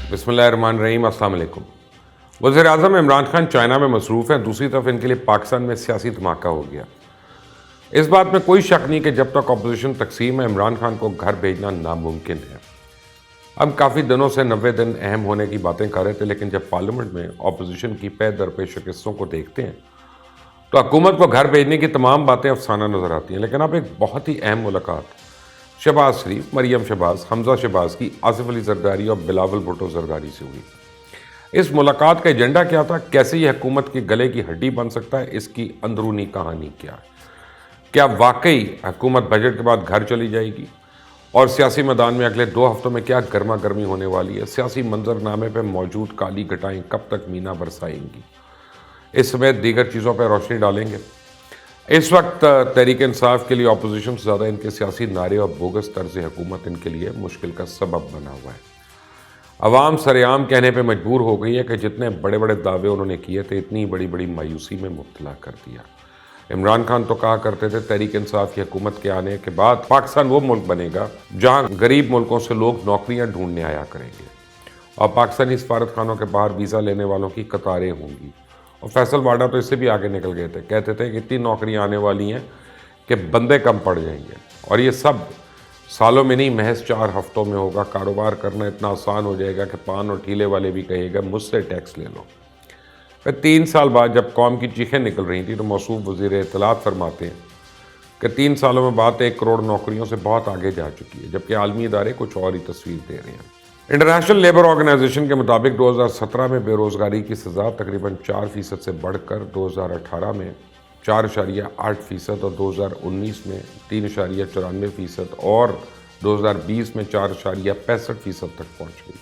बिस्मिल्लाहिर्रहमानिर्रहीम, अस्सलाम वालेकुम। वज़ीर-ए-आज़म इमरान खान चाइना में मसरूफ़ हैं, दूसरी तरफ इनके लिए पाकिस्तान में सियासी धमाका हो गया। इस बात में कोई शक नहीं कि जब तक अपोजिशन तकसीम है, इमरान खान को घर भेजना नामुमकिन है। हम काफ़ी दिनों से 90 दिन अहम होने की बातें कर रहे थे, लेकिन जब पार्लियामेंट में अपोजिशन की पे दर पे शिकस्तों को देखते हैं तो हुकूमत को घर भेजने की तमाम बातें अफसाना नज़र आती हैं। लेकिन अब एक बहुत ही अहम मुलाकात शहबाज शरीफ, मरियम शहबाज, हमजा शहबाज की आसिफ अली जरदारी और बिलावल भुट्टो जरदारी से हुई। इस मुलाकात का एजेंडा क्या था, कैसे यह हुकूमत के गले की हड्डी बन सकता है, इसकी अंदरूनी कहानी क्या है, क्या वाकई हुकूमत बजट के बाद घर चली जाएगी, और सियासी मैदान में अगले 2 हफ्तों में क्या गर्मा गर्मी होने वाली है, सियासी मंजरनामे पर मौजूद काली घटाएं कब तक मीना बरसाएंगी, इस समेत दीगर चीज़ों पर रोशनी डालेंगे। इस वक्त तहरीक इंसाफ के लिए अपोजिशन से ज़्यादा इनके सियासी नारे और बोगस तर्ज हुकूमत इनके लिए मुश्किल का सबब बना हुआ है। अवाम सरेआम कहने पे मजबूर हो गई है कि जितने बड़े बड़े दावे उन्होंने किए थे, इतनी बड़ी बड़ी मायूसी में मुब्तला कर दिया। इमरान खान तो कहा करते थे तहरीक इंसाफ की हुकूमत के आने के बाद पाकिस्तान वो मुल्क बनेगा जहाँ गरीब मुल्कों से लोग नौकरियाँ ढूंढने आया करेंगे और पाकिस्तानी सफारत खानों के बाहर वीज़ा लेने वालों की कतारें होंगी। और फैसल वाडा तो इससे भी आगे निकल गए थे, कहते थे कि इतनी नौकरियां आने वाली हैं कि बंदे कम पड़ जाएंगे, और ये सब सालों में नहीं, महज 4 हफ्तों में होगा। कारोबार करना इतना आसान हो जाएगा कि पान और ठेले वाले भी कहेगा मुझसे टैक्स ले लो। फिर 3 साल बाद जब कौम की चीखें निकल रही थी तो मौसूफ वज़ीर इत्तलात फरमाते हैं कि 3 सालों में बात 1 करोड़ नौकरियों से बहुत आगे जा चुकी है, जबकि आलमी इदारे कुछ और ही तस्वीर दे रहे हैं। इंटरनेशनल लेबर ऑर्गेनाइजेशन के मुताबिक 2017 में बेरोज़गारी की सज़ा तकरीबन 4% से बढ़कर 2018 में 4.8% और 2019 में 3.94% और 2020 में 4.65% तक पहुंच गई।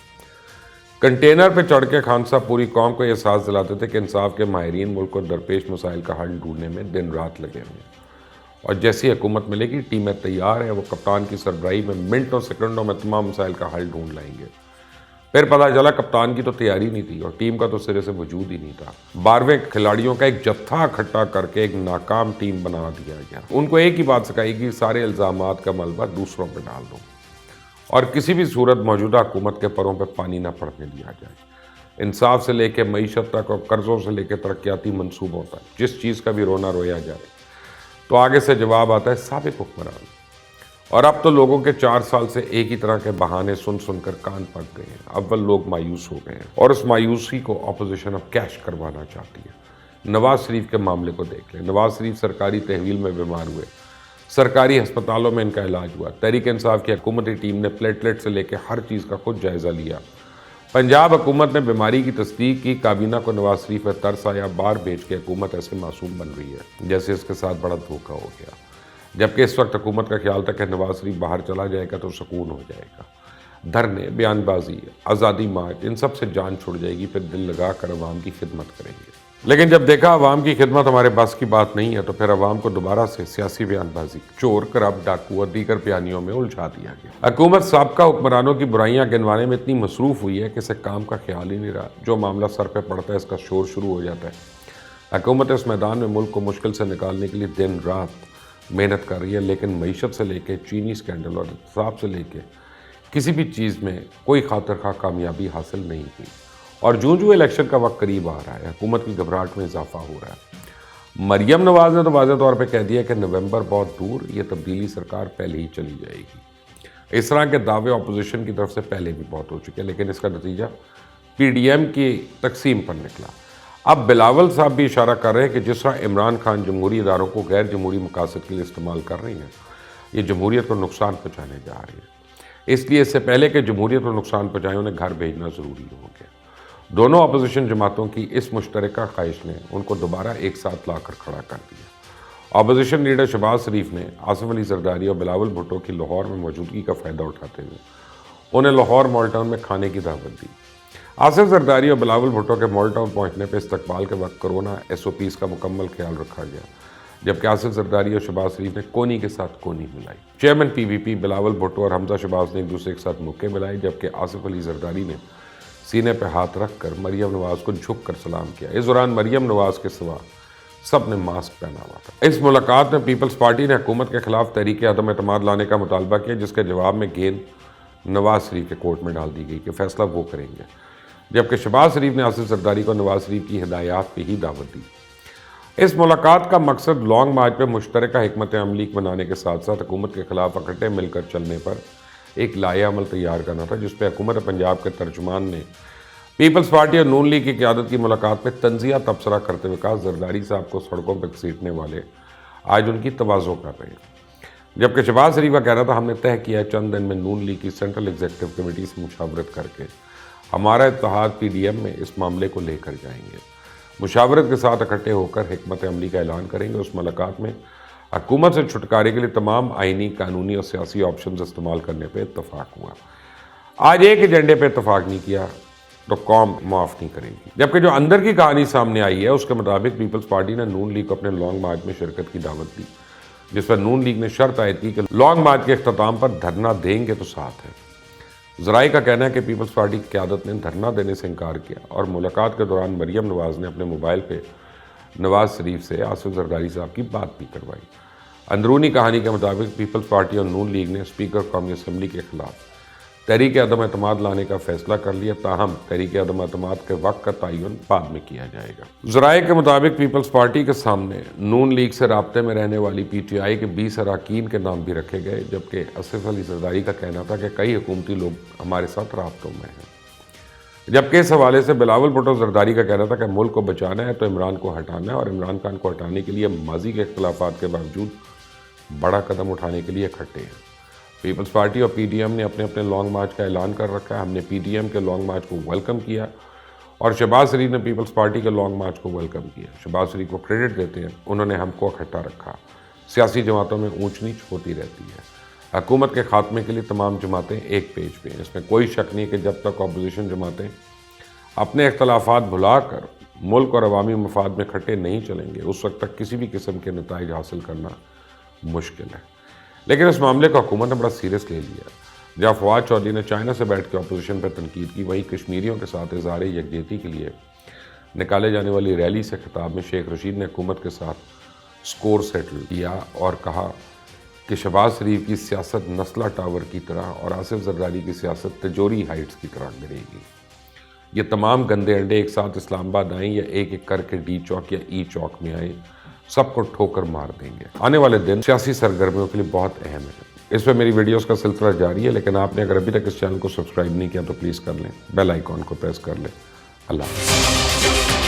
कंटेनर पर चढ़ के खान साहब पूरी कौम को एहसास दिलाते थे कि इंसाफ के माहिरीन मुल्क को दरपेश मसाइल का हल ढूंढने में दिन रात लगे हुए हैं, और जैसी हुकूमत मिलेगी टीमें तैयार हैं, वो कप्तान की सरबराही में मिनटों सेकंडों में तमाम मसाइल का हल ढूंढ लाएंगे। फिर पता चला कप्तान की तो तैयारी नहीं थी और टीम का तो सिरे से वजूद ही नहीं था। 12वें खिलाड़ियों का एक जत्था इकट्ठा करके एक नाकाम टीम बना दिया गया। उनको एक ही बात सिखाई कि सारे इल्ज़ामात का मलबा दूसरों पर डाल दो और किसी भी सूरत मौजूदा हुकूमत के परों पर पानी ना पड़ने दिया जाए। इंसाफ से लेकर मईशत तक और कर्ज़ों से लेकर तरक्याती मनसूबों तक जिस चीज़ का भी रोना रोया जाए तो आगे से जवाब आता है साबिक हुक्मरान। और अब तो लोगों के 4 साल से एक ही तरह के बहाने सुन सुनकर कान पक गए हैं। अव्वल लोग मायूस हो गए हैं और उस मायूसी को अपोजिशन अब कैश करवाना चाहती है। नवाज शरीफ के मामले को देख लें। नवाज शरीफ सरकारी तहवील में बीमार हुए, सरकारी अस्पतालों में इनका इलाज हुआ। तहरीक इंसाफ की हुकूमती टीम ने प्लेटलेट से लेकर हर चीज़ का खुद जायज़ा लिया। पंजाब हुकूमत ने बीमारी की तस्दीक की, काबीना को नवाज शरीफ पर तरस आया, बाहर भेज के हुकूमत ऐसे मासूम बन रही है जैसे इसके साथ बड़ा धोखा हो गया। जबकि इस वक्त हुकूमत का ख्याल था कि नवाज शरीफ बाहर चला जाएगा तो सुकून हो जाएगा। धरने, बयानबाजी, आज़ादी मार्च, इन सब से जान छुड़ जाएगी, फिर दिल लगा कर अवाम की खिदमत करेंगे। लेकिन जब देखा अवाम की खिदमत हमारे बस की बात नहीं है तो फिर अवाम को दोबारा से सियासी बयानबाजी, चोर, करप्ट, डाकू और दीगर बयानियों में उलझा दिया गया। हुकूमत साबका हुक्मरानों की बुराइयां गिनवाने में इतनी मसरूफ़ हुई है कि इसे काम का ख्याल ही नहीं रहा। जो मामला सर पे पड़ता है इसका शोर शुरू हो जाता है। हुकूमत इस मैदान में मुल्क को मुश्किल से निकालने के लिए दिन रात मेहनत कर रही है, लेकिन मईशत से लेकर चीनी स्कैंडल और एहतसाब से लेकर किसी भी चीज़ में कोई खातिर खा कामयाबी हासिल नहीं हुई। और जूं इलेक्शन का वक्त करीब आ रहा है, हुकूमत की घबराहट में इजाफा हो रहा है। मरियम नवाज ने तो वाज़ेह तौर पे कह दिया कि नवंबर बहुत दूर, ये तब्दीली सरकार पहले ही चली जाएगी। इस तरह के दावे अपोजिशन की तरफ से पहले भी बहुत हो चुके हैं, लेकिन इसका नतीजा PDM की तकसीम पर निकला। अब बिलावल साहब भी इशारा कर रहे हैं कि जिस तरह इमरान खान जमहूरी इदारों को गैर जमहूरी मकासद के लिए इस्तेमाल कर रही हैं, ये जमहूरियत को नुकसान पहुँचाने जा रही है। इसलिए इससे पहले कि जमहूरियत को नुकसान पहुँचाए, उन्हें घर भेजना ज़रूरी हो गया। दोनों अपोजिशन जमातों की इस मुश्तरका ख्वाहिश ने उनको दोबारा एक साथ लाकर खड़ा कर दिया। अपोजिशन लीडर शहबाज शरीफ ने आसिफ अली जरदारी और बिलावल भुट्टो की लाहौर में मौजूदगी का फ़ायदा उठाते हुए उन्हें लाहौर मॉल टाउन में खाने की दावत दी। आसिफ जरदारी और बिलावल भुट्टो के मॉल टाउन पहुँचने पर इस्तकबाल के वक्त कोरोना SOPs का मुकम्मल ख्याल रखा गया, जबकि आसिफ जरदारी और शहबाज शरीफ ने कोनी के साथ कोनी मिलाई। चेयरमैन PVP बिलावल भुट्टो और हमजा शहबाज ने एक दूसरे के साथ मुक्के मिलाए, जबकि आसिफ अली जरदारी ने सीने पे हाथ रख कर मरियम नवाज को झुक कर सलाम किया। इस दौरान मरियम नवाज के सिवा सब ने मास्क पहना हुआ था। इस मुलाकात में पीपल्स पार्टी ने हुकूमत के खिलाफ तहरीक अदम एतमाद लाने का मुतालबा किया, जिसके जवाब में गेंद नवाज शरीफ के कोर्ट में डाल दी गई कि फ़ैसला वो करेंगे, जबकि शहबाज शरीफ ने आसिफ जरदारी को नवाज शरीफ की हिदायत पे ही दावत दी। इस मुलाकात का मकसद लॉन्ग मार्च पर मुश्तरका हिकमत अमली बनाने के साथ साथ हुकूमत के खिलाफ इकट्ठे मिलकर चलने पर एक लाया अमल तैयार करना था, जिस पर हुकूमत पंजाब के तर्जुमान ने पीपल्स पार्टी और नून लीग की क़यादत की मुलाकात में तंज़िया तबसरा करते हुए कहा जरदारी साहब को सड़कों पर घसीटने वाले आज उनकी तवाज़ो कर रहे हैं, जबकि शहबाज शरीफ का कहना था हमने तय किया चंद दिन में नून लीग की सेंट्रल एग्जीक्यूटिव कमेटी से मुशावरत करके हमारा इत्तेहाद PDM में इस मामले को लेकर जाएंगे, मुशावरत के साथ इकट्ठे होकर हिकमत अमली का ऐलान करेंगे। उस मुलाकात में हुकूमत से छुटकारे के लिए तमाम आइनी, कानूनी और सियासी ऑप्शन इस्तेमाल करने पर इत्तफाक हुआ। आज एक एजेंडे पर इत्तफाक नहीं किया तो कौम माफ़ नहीं करेगी। जबकि जो अंदर की कहानी सामने आई है उसके मुताबिक पीपल्स पार्टी ने नून लीग को अपने लॉन्ग मार्च में शिरकत की दावत दी, जिस पर नून लीग ने शर्त आयद की कि लॉन्ग मार्च के अख्ताम पर धरना देंगे तो साथ है। ज़राए का कहना है कि पीपल्स पार्टी की क़यादत ने धरना देने से इनकार किया और मुलाकात के दौरान मरियम नवाज़ ने अपने मोबाइल पर नवाज शरीफ से आसिफ जरदारी साहब की बात भी करवाई। अंदरूनी कहानी के मुताबिक पीपल्स पार्टी और नून लीग ने स्पीकर कौमी असम्बली के खिलाफ तहरीक अदम एतमाद लाने का फैसला कर लिया, ताहम तहरीक अदम एतमाद के वक्त का तयन बाद में किया जाएगा। ज़राए के मुताबिक पीपल्स पार्टी के सामने नून लीग से राब्ते में रहने वाली PTI के 20 अरकान के नाम भी रखे गए, जबकि आसिफ अली जरदारी का कहना था कि कई हुकूमती लोग हमारे साथ राब्तों में हैं। जबकि इस हवाले से बिलावल भुट्टो जरदारी का कहना था कि मुल्क को बचाना है तो इमरान को हटाना है और इमरान खान को हटाने के लिए माजी के इख्तलाफात के बावजूद बड़ा कदम उठाने के लिए इकट्ठे हैं। पीपल्स पार्टी और PDM ने अपने अपने लॉन्ग मार्च का ऐलान कर रखा है। हमने PDM के लॉन्ग मार्च को वेलकम किया और शहबाज शरीफ ने पीपल्स पार्टी के लॉन्ग मार्च को वेलकम किया। शहबाज शरीफ को क्रेडिट देते हैं, उन्होंने हमको इकट्ठा रखा। सियासी जमातों में ऊंच नीच होती रहती है, हुकूमत के खात्मे के लिए तमाम जमातें एक पेज पे हैं। इसमें कोई शक नहीं कि जब तक अपोजिशन जमातें अपने इख्तलाफात भुला कर मुल्क और अवामी मफाद में इकट्ठे नहीं चलेंगे, उस वक्त तक किसी भी किस्म के नताइज हासिल करना मुश्किल है। लेकिन इस मामले को हुकूमत ने बड़ा सीरियस ले लिया। जहाँ फवाद चौधरी ने चाइना से बैठ के अपोजिशन पर तनकीद की, वहीं कश्मीरियों के साथ इज़हार यकजहती के लिए निकाले जाने वाली रैली से खिताब में शेख रशीद ने हुकूमत के साथ स्कोर सेटल किया और कहा कि शहबाज शरीफ की सियासत नस्ला टावर की तरह और आसिफ जरदारी की सियासत तिजोरी हाइट्स की तरह गिरेगी। ये तमाम गंदे अंडे एक साथ इस्लामाबाद आएँ या एक एक करके D चौक या E चौक में आए, सबको ठोकर मार देंगे। आने वाले दिन सियासी सरगर्मियों के लिए बहुत अहम है। इस पर मेरी वीडियोस का सिलसिला जारी है, लेकिन आपने अगर अभी तक इस चैनल को सब्सक्राइब नहीं किया तो प्लीज़ कर लें, बेल आइकॉन को प्रेस कर लें। अल्लाह हाफ़िज़।